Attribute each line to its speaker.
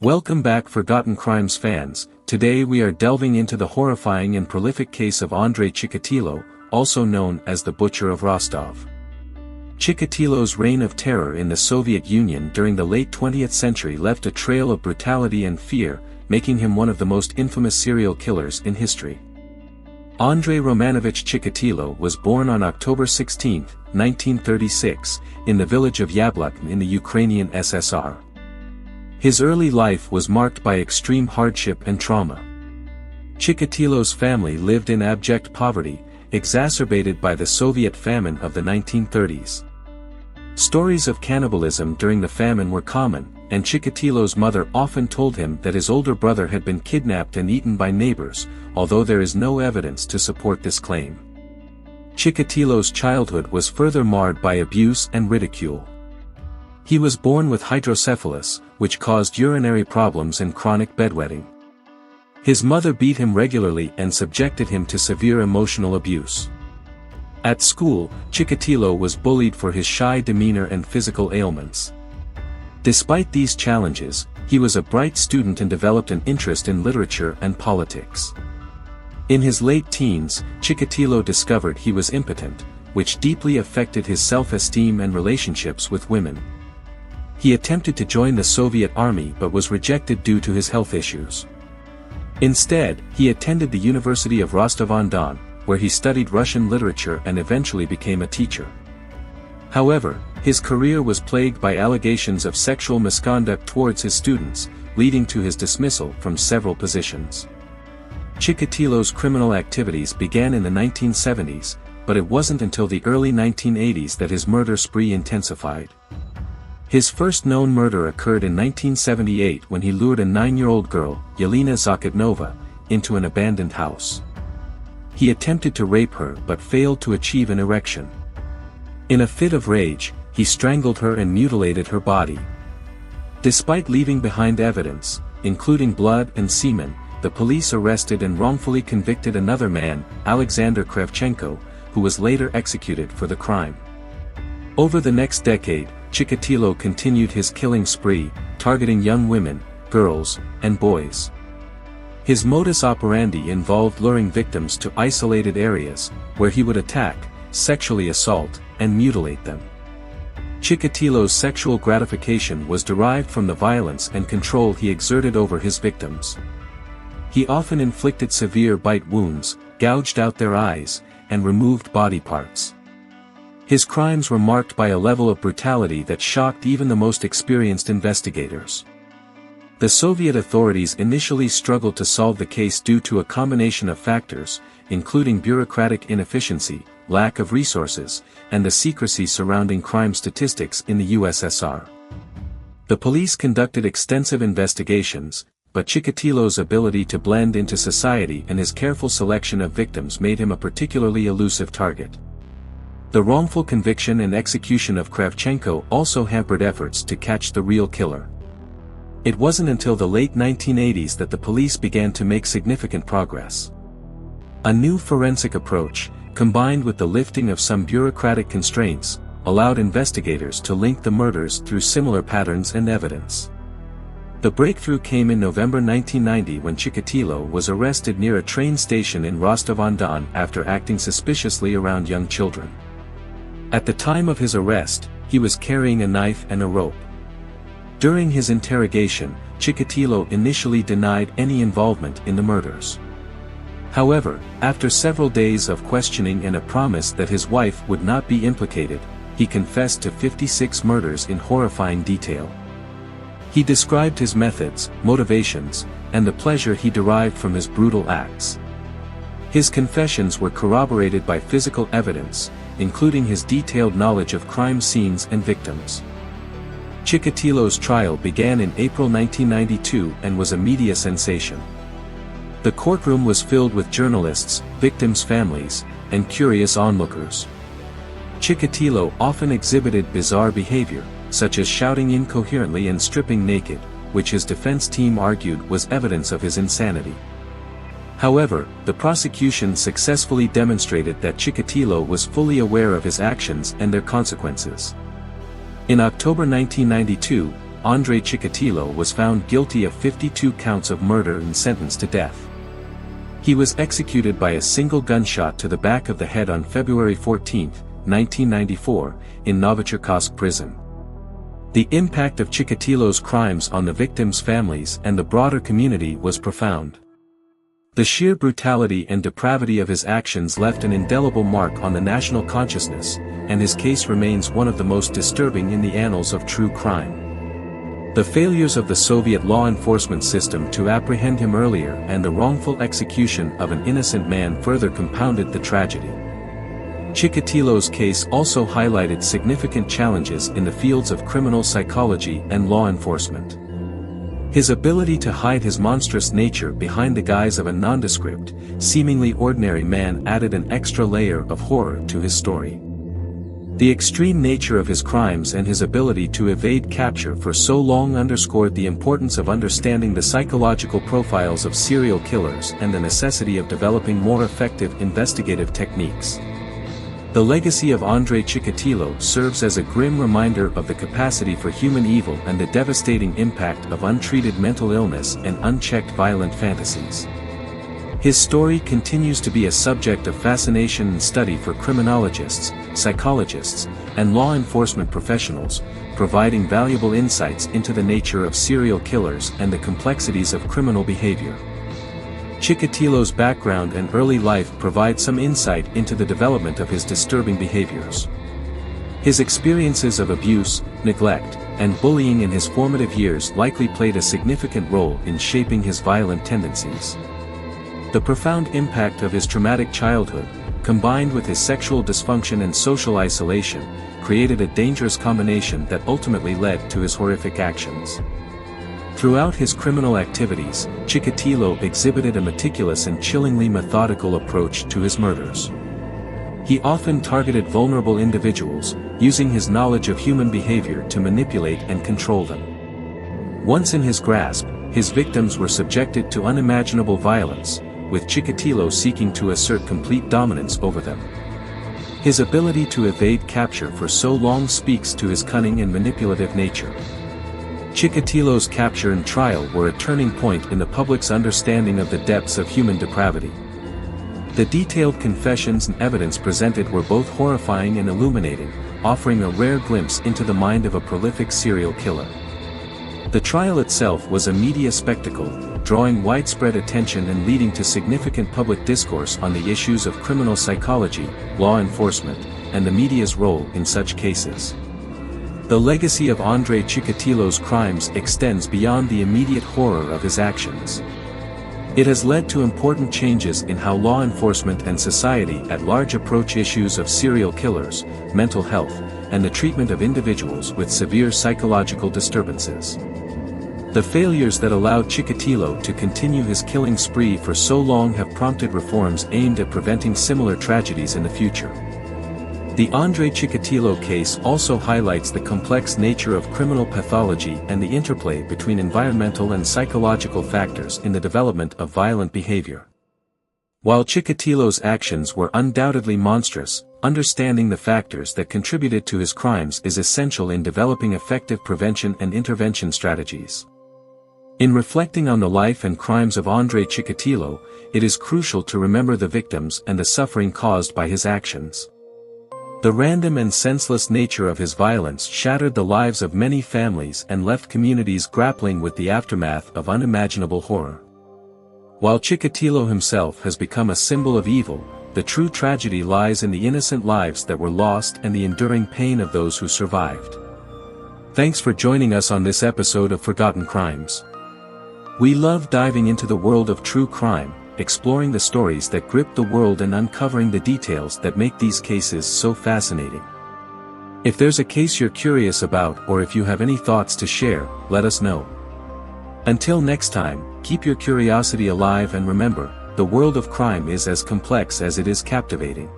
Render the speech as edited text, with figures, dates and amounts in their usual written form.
Speaker 1: Welcome back Forgotten Crimes fans. Today we are delving into the horrifying and prolific case of Andrei Chikatilo, also known as the Butcher of Rostov. Chikatilo's reign of terror in the Soviet Union during the late 20th century left a trail of brutality and fear, making him one of the most infamous serial killers in history. Andrei Romanovich Chikatilo was born on October 16, 1936, in the village of Yablotn in the Ukrainian SSR. His early life was marked by extreme hardship and trauma. Chikatilo's family lived in abject poverty, exacerbated by the Soviet famine of the 1930s. Stories of cannibalism during the famine were common, and Chikatilo's mother often told him that his older brother had been kidnapped and eaten by neighbors, although there is no evidence to support this claim. Chikatilo's childhood was further marred by abuse and ridicule. He was born with hydrocephalus, which caused urinary problems and chronic bedwetting. His mother beat him regularly and subjected him to severe emotional abuse. At school, Chikatilo was bullied for his shy demeanor and physical ailments. Despite these challenges, he was a bright student and developed an interest in literature and politics. In his late teens, Chikatilo discovered he was impotent, which deeply affected his self-esteem and relationships with women. He attempted to join the Soviet army but was rejected due to his health issues. Instead, he attended the University of Rostov-on-Don, where he studied Russian literature and eventually became a teacher. However, his career was plagued by allegations of sexual misconduct towards his students, leading to his dismissal from several positions. Chikatilo's criminal activities began in the 1970s, but it wasn't until the early 1980s that his murder spree intensified. His first known murder occurred in 1978 when he lured a 9-year-old girl, Yelena Zakotnova, into an abandoned house. He attempted to rape her but failed to achieve an erection. In a fit of rage, he strangled her and mutilated her body. Despite leaving behind evidence, including blood and semen, the police arrested and wrongfully convicted another man, Alexander Kravchenko, who was later executed for the crime. Over the next decade, Chikatilo continued his killing spree, targeting young women, girls, and boys. His modus operandi involved luring victims to isolated areas, where he would attack, sexually assault, and mutilate them. Chikatilo's sexual gratification was derived from the violence and control he exerted over his victims. He often inflicted severe bite wounds, gouged out their eyes, and removed body parts. His crimes were marked by a level of brutality that shocked even the most experienced investigators. The Soviet authorities initially struggled to solve the case due to a combination of factors, including bureaucratic inefficiency, lack of resources, and the secrecy surrounding crime statistics in the USSR. The police conducted extensive investigations, but Chikatilo's ability to blend into society and his careful selection of victims made him a particularly elusive target. The wrongful conviction and execution of Kravchenko also hampered efforts to catch the real killer. It wasn't until the late 1980s that the police began to make significant progress. A new forensic approach, combined with the lifting of some bureaucratic constraints, allowed investigators to link the murders through similar patterns and evidence. The breakthrough came in November 1990 when Chikatilo was arrested near a train station in Rostov-on-Don after acting suspiciously around young children. At the time of his arrest, he was carrying a knife and a rope. During his interrogation, Chikatilo initially denied any involvement in the murders. However, after several days of questioning and a promise that his wife would not be implicated, he confessed to 56 murders in horrifying detail. He described his methods, motivations, and the pleasure he derived from his brutal acts. His confessions were corroborated by physical evidence, including his detailed knowledge of crime scenes and victims. Chikatilo's trial began in April 1992 and was a media sensation. The courtroom was filled with journalists, victims' families, and curious onlookers. Chikatilo often exhibited bizarre behavior, such as shouting incoherently and stripping naked, which his defense team argued was evidence of his insanity. However, the prosecution successfully demonstrated that Chikatilo was fully aware of his actions and their consequences. In October 1992, Andrei Chikatilo was found guilty of 52 counts of murder and sentenced to death. He was executed by a single gunshot to the back of the head on February 14, 1994, in Novocherkassk prison. The impact of Chikatilo's crimes on the victims' families and the broader community was profound. The sheer brutality and depravity of his actions left an indelible mark on the national consciousness, and his case remains one of the most disturbing in the annals of true crime. The failures of the Soviet law enforcement system to apprehend him earlier and the wrongful execution of an innocent man further compounded the tragedy. Chikatilo's case also highlighted significant challenges in the fields of criminal psychology and law enforcement. His ability to hide his monstrous nature behind the guise of a nondescript, seemingly ordinary man added an extra layer of horror to his story. The extreme nature of his crimes and his ability to evade capture for so long underscored the importance of understanding the psychological profiles of serial killers and the necessity of developing more effective investigative techniques. The legacy of Andrei Chikatilo serves as a grim reminder of the capacity for human evil and the devastating impact of untreated mental illness and unchecked violent fantasies. His story continues to be a subject of fascination and study for criminologists, psychologists, and law enforcement professionals, providing valuable insights into the nature of serial killers and the complexities of criminal behavior. Chikatilo's background and early life provide some insight into the development of his disturbing behaviors. His experiences of abuse, neglect, and bullying in his formative years likely played a significant role in shaping his violent tendencies. The profound impact of his traumatic childhood, combined with his sexual dysfunction and social isolation, created a dangerous combination that ultimately led to his horrific actions. Throughout his criminal activities, Chikatilo exhibited a meticulous and chillingly methodical approach to his murders. He often targeted vulnerable individuals, using his knowledge of human behavior to manipulate and control them. Once in his grasp, his victims were subjected to unimaginable violence, with Chikatilo seeking to assert complete dominance over them. His ability to evade capture for so long speaks to his cunning and manipulative nature. Chikatilo's capture and trial were a turning point in the public's understanding of the depths of human depravity. The detailed confessions and evidence presented were both horrifying and illuminating, offering a rare glimpse into the mind of a prolific serial killer. The trial itself was a media spectacle, drawing widespread attention and leading to significant public discourse on the issues of criminal psychology, law enforcement, and the media's role in such cases. The legacy of Andrei Chikatilo's crimes extends beyond the immediate horror of his actions. It has led to important changes in how law enforcement and society at large approach issues of serial killers, mental health, and the treatment of individuals with severe psychological disturbances. The failures that allowed Chikatilo to continue his killing spree for so long have prompted reforms aimed at preventing similar tragedies in the future. The Andrei Chikatilo case also highlights the complex nature of criminal pathology and the interplay between environmental and psychological factors in the development of violent behavior. While Chikatilo's actions were undoubtedly monstrous, understanding the factors that contributed to his crimes is essential in developing effective prevention and intervention strategies. In reflecting on the life and crimes of Andrei Chikatilo, it is crucial to remember the victims and the suffering caused by his actions. The random and senseless nature of his violence shattered the lives of many families and left communities grappling with the aftermath of unimaginable horror. While Chikatilo himself has become a symbol of evil, the true tragedy lies in the innocent lives that were lost and the enduring pain of those who survived. Thanks for joining us on this episode of Forgotten Crimes. We love diving into the world of true crime, exploring the stories that grip the world and uncovering the details that make these cases so fascinating. If there's a case you're curious about or if you have any thoughts to share, let us know. Until next time, keep your curiosity alive and remember, the world of crime is as complex as it is captivating.